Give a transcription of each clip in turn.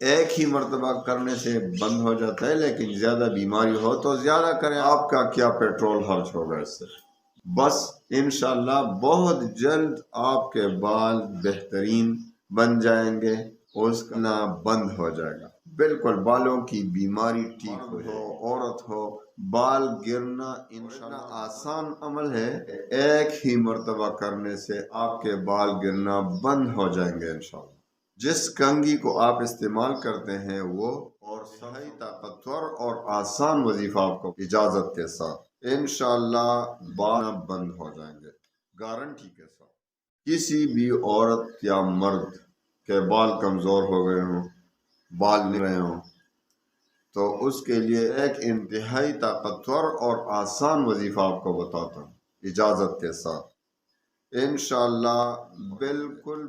ایک ہی مرتبہ کرنے سے بند ہو جاتا ہے، لیکن زیادہ بیماری ہو تو زیادہ کریں، آپ کا کیا پیٹرول خرچ ہوگا اس سے۔ بس انشاءاللہ بہت جلد آپ کے بال بہترین بن جائیں گے، اس کا بند ہو جائے گا، بالکل بالوں کی بیماری ٹھیک ہو جائے گی۔ عورت ہو، بال گرنا انشاءاللہ آسان عمل ہے، ایک ہی مرتبہ کرنے سے آپ کے بال گرنا بند ہو جائیں گے انشاءاللہ۔ جس کنگھی کو آپ استعمال کرتے ہیں وہ اور صحیح طاقتور اور آسان وظیفہ آپ کو اجازت کے ساتھ انشاءاللہ بال بند ہو جائیں گے، گارنٹی کے ساتھ۔ کسی بھی عورت یا مرد کے بال کمزور ہو گئے ہوں، بال نہیں رہے ہوں، تو اس کے لیے ایک انتہائی طاقتور اور آسان وظیفہ آپ کو بتاتا ہوں اجازت کے ساتھ، انشاءاللہ بالکل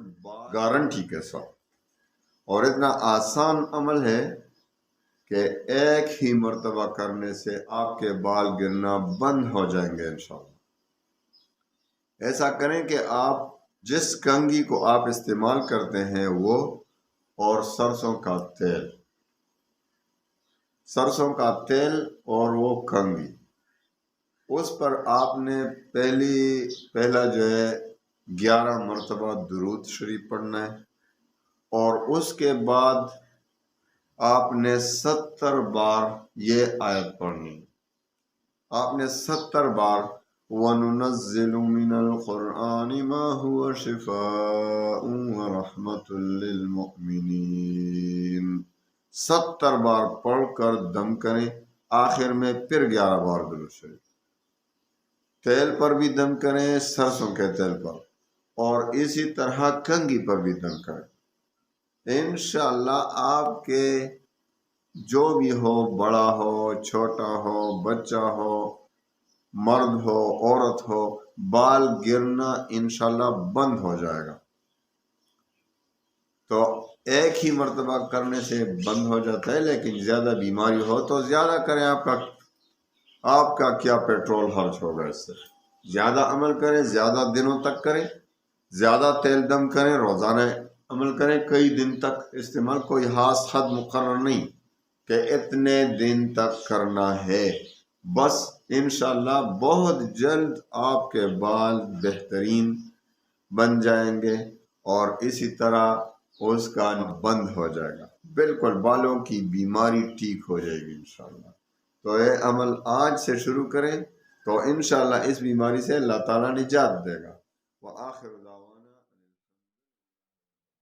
گارنٹی کے ساتھ۔ اور اتنا آسان عمل ہے کہ ایک ہی مرتبہ کرنے سے آپ کے بال گرنا بند ہو جائیں گے انشاءاللہ۔ ایسا کریں کہ آپ جس کنگھی کو آپ استعمال کرتے ہیں وہ اور سرسوں کا تیل اور وہ کنگھی، اس پر آپ نے پہلا جو ہے 11 مرتبہ درود شریف پڑھنا ہے، اور اس کے بعد آپ نے 70 بار یہ آیت پڑھنی ہے۔ آپ نے 70 بار وَنُنَزِّلُ مِنَ الْقُرْآنِ مَا هُوَ شِفَاءٌ وَرَحْمَةٌ لِّلْمُؤْمِنِينَ 70 بار پڑھ کر دم کریں، آخر میں پھر 11 بار درود شریف۔ تیل پر بھی دم کریں، سرسوں کے تیل پر، اور اسی طرح کنگھی پر بھی دم کریں۔ انشاءاللہ آپ کے جو بھی ہو، بڑا ہو، چھوٹا ہو، بچہ ہو، مرد ہو، عورت ہو، بال گرنا انشاءاللہ بند ہو جائے گا۔ تو ایک ہی مرتبہ کرنے سے بند ہو جاتا ہے، لیکن زیادہ بیماری ہو تو زیادہ کریں، آپ کا کیا پیٹرول خرچ ہوگا اس سے۔ زیادہ عمل کریں، زیادہ دنوں تک کریں، زیادہ تیل دم کریں، روزانہ عمل کریں، کئی دن تک استعمال، کوئی خاص حد مقرر نہیں کہ اتنے دن تک کرنا ہے۔ بس انشاءاللہ بہت جلد آپ کے بال بہترین بن جائیں گے، اور اسی طرح اس کا بند ہو جائے گا، بالکل بالوں کی بیماری ٹھیک ہو جائے گی انشاءاللہ۔ تو یہ عمل آج سے شروع کریں تو انشاءاللہ اس بیماری سے اللہ تعالیٰ نجات دے گا۔